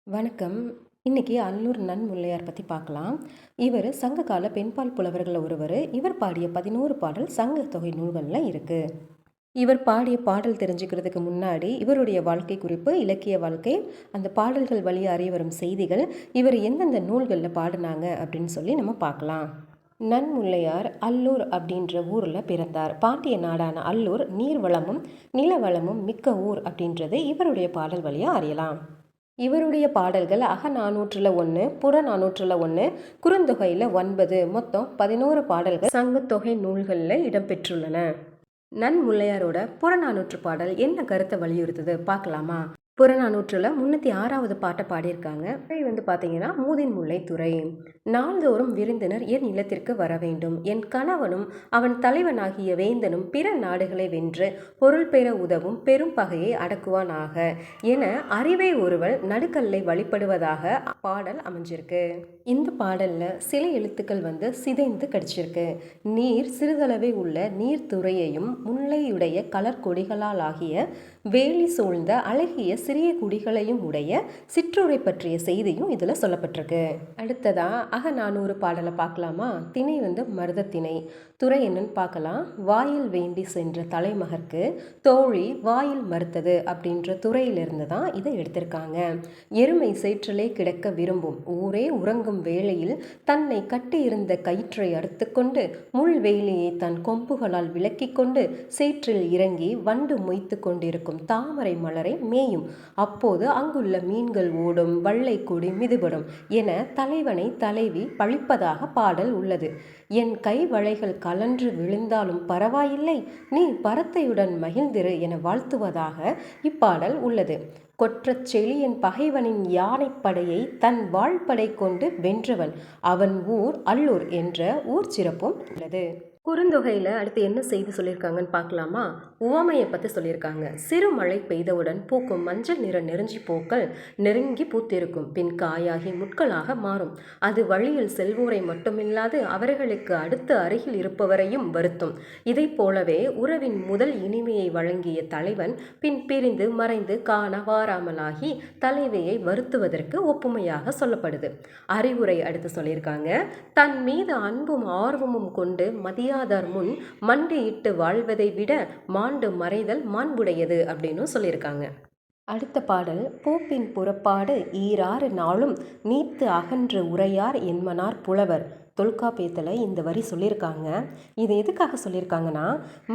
வணக்கம். இன்னைக்கு அல்லூர் நன்முல்லையார் பத்தி பார்க்கலாம். இவர் சங்ககால பெண்பால் புலவர்கள்ல ஒருவர். இவர் பாடிய 11 பாடல் சங்க தொகை நூல்கள்ல இருக்கு. இவர் பாடிய பாடல் தெரிஞ்சுக்கிறதுக்கு முன்னாடி இவருடைய வாழ்க்கை குறிப்பு, இலக்கிய வாழ்க்கை, அந்த பாடல்கள் வழியா அறிய வரும் செய்திகள், இவர் எந்தெந்த நூல்களில் பாடினாங்க அப்படின்னு சொல்லி நம்ம பார்க்கலாம். நன்முல்லையார் அல்லூர் அப்படின்ற ஊரில் பிறந்தார். பாண்டிய நாடான அல்லூர் நீர் வளமும் நில வளமும் மிக்க ஊர் அப்படின்றது இவருடைய பாடல் வழியாக அறியலாம். இவருடைய பாடல்கள் அகநானூற்றில் 1, புறநானூற்றில் 1, குறுந்தொகையில் 9, மொத்தம் 11 பாடல்கள் சங்கத்தொகை நூல்களில் இடம்பெற்றுள்ளன. நன்முல்லையாரோட புறநானூற்று பாடல் என்ன கருத்தை வலியுறுத்துது பார்க்கலாமா? புறநானூற்றில் 306வது பாட்டை பாடியிருக்காங்க. பார்த்தீங்கன்னா, மூதின் முல்லை துறை. நாள்தோறும் விருந்தினர் என் இல்லத்திற்கு வர வேண்டும். என் கணவனும் அவன் தலைவனாகிய வேந்தனும் பிற நாடுகளை வென்று பொருள் பெற உதவும் பெரும் பகையை அடக்குவானாக என அறிவை ஒருவள் நடுக்கல்லை வழிபடுவதாக பாடல் அமைஞ்சிருக்கு. இந்த பாடல்ல சில எழுத்துக்கள் சிதைந்து கடிச்சிருக்கு. நீர் சிறிதளவே உள்ள நீர்த்துறையையும் முல்லையுடைய கலர்கொடிகளால் ஆகிய வேலி சூழ்ந்த அழகிய சிறிய குடிகளையும் உடைய சிற்றுரை பற்றிய செய்தியும் இதில் சொல்லப்பட்டிருக்கு. அடுத்ததா அகநானூறு பாடலை பார்க்கலாமா? திணை மருத திணை. துறை என்னன்னு பார்க்கலாம். வாயில் வேண்டி சென்ற தலைமகற்கு தோழி வாயில் மறுத்தது அப்படின்ற துறையிலிருந்து தான் இதை எடுத்திருக்காங்க. எருமை சேற்றிலே கிடக்க விரும்பும் ஊரே உறங்கும் வேளையில் தன்னை கட்டியிருந்த கயிற்றை அறுத்து கொண்டு முள் வேலியை தன் கொம்புகளால் விலக்கி கொண்டு சேற்றில் இறங்கி வண்டு மொய்த்து கொண்டிருக்கும் தாமரை மலரை மேயும். அப்போது அங்குள்ள மீன்கள் ஓடும், வள்ளை கொடி மிதுபடும் என தலைவனை தலைவி பழிப்பதாக பாடல் உள்ளது. என் கை வளைகள் கலன்று விழுந்தாலும் பரவாயில்லை, நீ பரத்தையுடன் மகிழ்ந்திரு என வாழ்த்துவதாக இப்பாடல் உள்ளது. கொற்றச் செழியன் பகைவனின் யானைப்படையை தன் வாழ்படை கொண்டு வென்றவன் அவன் ஊர் அல்லூர் என்ற ஊர் சிறப்பும் உள்ளது. குறுந்தொகையில் அடுத்து என்ன செய்தி சொல்லியிருக்காங்கன்னு பார்க்கலாமா? உவமையை பற்றி சொல்லியிருக்காங்க. சிறு மழை பெய்தவுடன் பூக்கும் மஞ்சள் நிற நெருஞ்சி பூக்கள் நெருங்கி பூத்திருக்கும், பின் காயாகி முட்களாக மாறும். அது வழியில் செல்வோரை மட்டுமில்லாது அவர்களுக்கு அடுத்து அருகில் இருப்பவரையும் வருத்தும். இதை போலவே உறவின் முதல் இனிமையை வழங்கிய தலைவன் பின் பிரிந்து மறைந்து காண வாராமலாகி தலைவியை வருத்துவதற்கு ஒப்புமையாக சொல்லப்படுது. அறிவுரை அடுத்து சொல்லியிருக்காங்க. தன் மீது அன்பும் ஆர்வமும் கொண்டு மதியாதார் முன் மண்டியிட்டு வாழ்வதை விட மாண்டு மறைதல் மாண்புடையது அப்படின்னு சொல்லியிருக்காங்க. அடுத்த பாடல் பூப்பின் புறப்பாடு ஈராறு நாளும் நீத்து அகன்று உரையார் என்மனார் புலவர். தொல்காப்பியத்தில் இந்த வரி சொல்லியிருக்காங்க. இது எதுக்காக சொல்லியிருக்காங்கன்னா,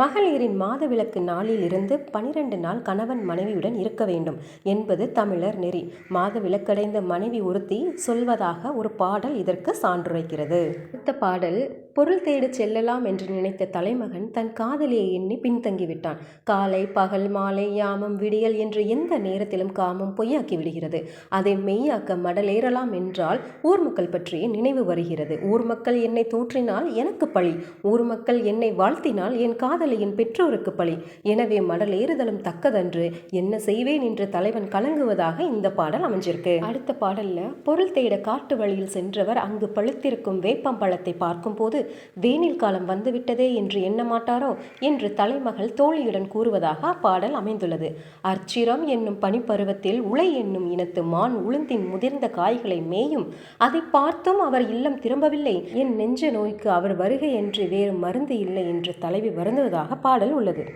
மகளிரின் மாதவிலக்கு நாளில் இருந்து 12 நாள் கணவன் மனைவியுடன் இருக்க வேண்டும் என்பது தமிழர் நெறி. மாதவிலக்கடைந்த மனைவி ஒருத்தி சொல்வதாக ஒரு பாடல் இதற்கு சான்றுரைக்கிறது. அடுத்த பாடல் பொருள் தேடி செல்லலாம் என்று நினைத்த தலைமகன் தன் காதலியை எண்ணி பின்தங்கிவிட்டான். காலை பகல் மாலை யாமம் விடியல் என்று எந்த நேரத்திலும் காமம் பொய்யாக்கி விடுகிறது. அதை மெய்யாக்க மடலேறலாம் என்றால் ஊர் மக்கள் பற்றி நினைவு வருகிறது. ஊர் மக்கள் என்னை தூற்றினால் எனக்கு பழி, ஊர் மக்கள் என்னை வாழ்த்தினால் என் காதலியின் பெற்றோருக்கு பழி. எனவே மடலேறுதலும் தக்கதன்று, என்ன செய்வேன் என்று தலைவன் கலங்குவதாக இந்த பாடல் அமைஞ்சிருக்கு. அடுத்த பாடல்ல பொருள் தேட காட்டு வழியில் சென்றவர் அங்கு பழுத்திருக்கும் வேப்பம்பழத்தை பார்க்கும் போது வேனில் காலம் வந்துவிட்டதே என்று எண்ண மாட்டாரோ என்று தலைமகள் தோழியுடன் கூறுவதாக பாடல் அமைந்துள்ளது. அர்ச்சிரம் என்னும் பனிப்பருவத்தில் உலை என்னும் இனத்து மான் உளுந்தின் முதிர்ந்த காய்களை மேயும். அதை பார்த்தும் அவர் இல்லம் திரும்பவில்லை. என் நெஞ்ச நோய்க்கு அவர் வருகை என்று வேறு மருந்து இல்லை என்று தலைவி வருந்துவதாக பாடல் உள்ளது.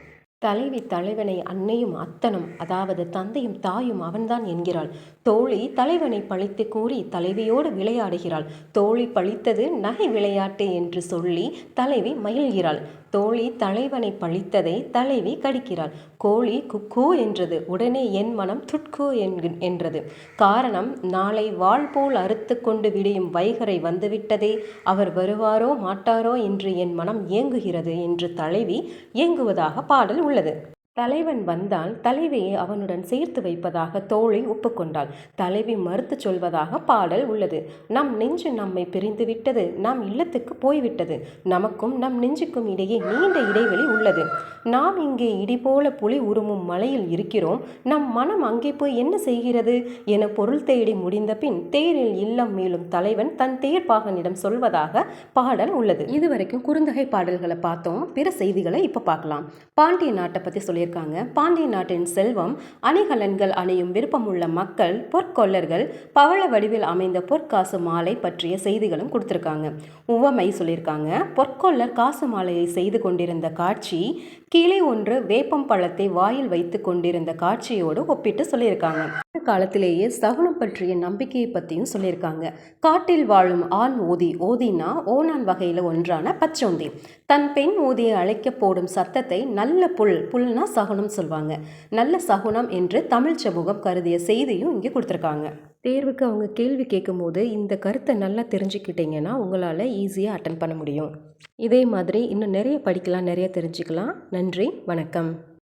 தலைவி தலைவனை அன்னையும் அத்தனும், அதாவது தந்தையும் தாயும் அவன்தான் என்கிறாள். தோழி தலைவனை பழித்து கூறி தலைவியோடு விளையாடுகிறாள். தோழி பழித்தது நகை விளையாட்டு என்று சொல்லி தலைவி மகிழ்கிறாள். தோழி தலைவனை பழித்ததை தலைவி கடிக்கிறாள். கோழி குக்கூ என்றது. உடனே என் மனம் துட்கு என்றது. காரணம், நாளை வாள் போல் அறுத்து கொண்டு விடியும் வைகரை வந்துவிட்டதே, அவர் வருவாரோ மாட்டாரோ என்று என் மனம் ஏங்குகிறது என்று தலைவி ஏங்குவதாக பாடல் உள்ளது. தலைவன் வந்தால் தலைவியை அவனுடன் சேர்த்து வைப்பதாக தோழி ஒப்புக்கொண்டாள். தலைவி மறுத்து சொல்வதாக பாடல் உள்ளது. நம் நெஞ்சு நம்மை பிரிந்து விட்டது, நாம் இல்லத்துக்கு போய்விட்டது. நமக்கும் நம் நெஞ்சுக்கும் இடையே நீண்ட இடைவெளி உள்ளது. நாம் இங்கே இடி போல புலி உருமும் மலையில் இருக்கிறோம். நம் மனம் அங்கே போய் என்ன செய்கிறது என பொருள் தேடி முடிந்த பின் தேரில் இல்லம் மேலும் தலைவன் தன் தேர்ப்பாகனிடம் சொல்வதாக பாடல் உள்ளது. இதுவரைக்கும் குறுந்தொகை பாடல்களை பார்த்தோம். பிற செய்திகளை இப்போ பார்க்கலாம். பாண்டிய நாட்டை பற்றி சொல்லி சொல்லியிருக்காங்க. பாண்டிய நாட்டின் செல்வம், அணிகலன்கள் அணியும் விருப்பமுள்ள மக்கள், பொற்கொல்லர்கள், பவள வடிவில் அமைந்த பொற்காசு மாலை பற்றிய செய்திகளும் கொடுத்துருக்காங்க. உவமை சொல்லியிருக்காங்க. பொற்கொல்லர் காசு மாலையை செய்து கொண்டிருந்த காட்சி கிளி ஒன்று வேப்பம் பழத்தை வாயில் வைத்து கொண்டிருந்த காட்சியோடு ஒப்பிட்டு சொல்லியிருக்காங்க. அந்த காலத்திலேயே சகுனம் பற்றிய நம்பிக்கையை பற்றியும் சொல்லியிருக்காங்க. காட்டில் வாழும் ஆண் ஓதி, ஓதினா ஓணான் வகையில் ஒன்றான பச்சோந்தி, தன் பெண் ஓதியை அழைக்க போடும் சத்தத்தை நல்ல புல்னா சகுனம் சொல்லுவாங்க. நல்ல சகுனம் என்று தமிழ் சமூகம் கருதிய செய்தியும் இங்கே கொடுத்துருக்காங்க. தேர்வுக்கு அவங்க கேள்வி கேட்கும்போது இந்த கருத்தை நல்லா தெரிஞ்சுக்கிட்டீங்கன்னா உங்களால் ஈஸியாக அட்டன் பண்ண முடியும். இதே மாதிரி இன்னும் நிறைய படிக்கலாம், நிறைய தெரிஞ்சுக்கலாம். நன்றி, வணக்கம்.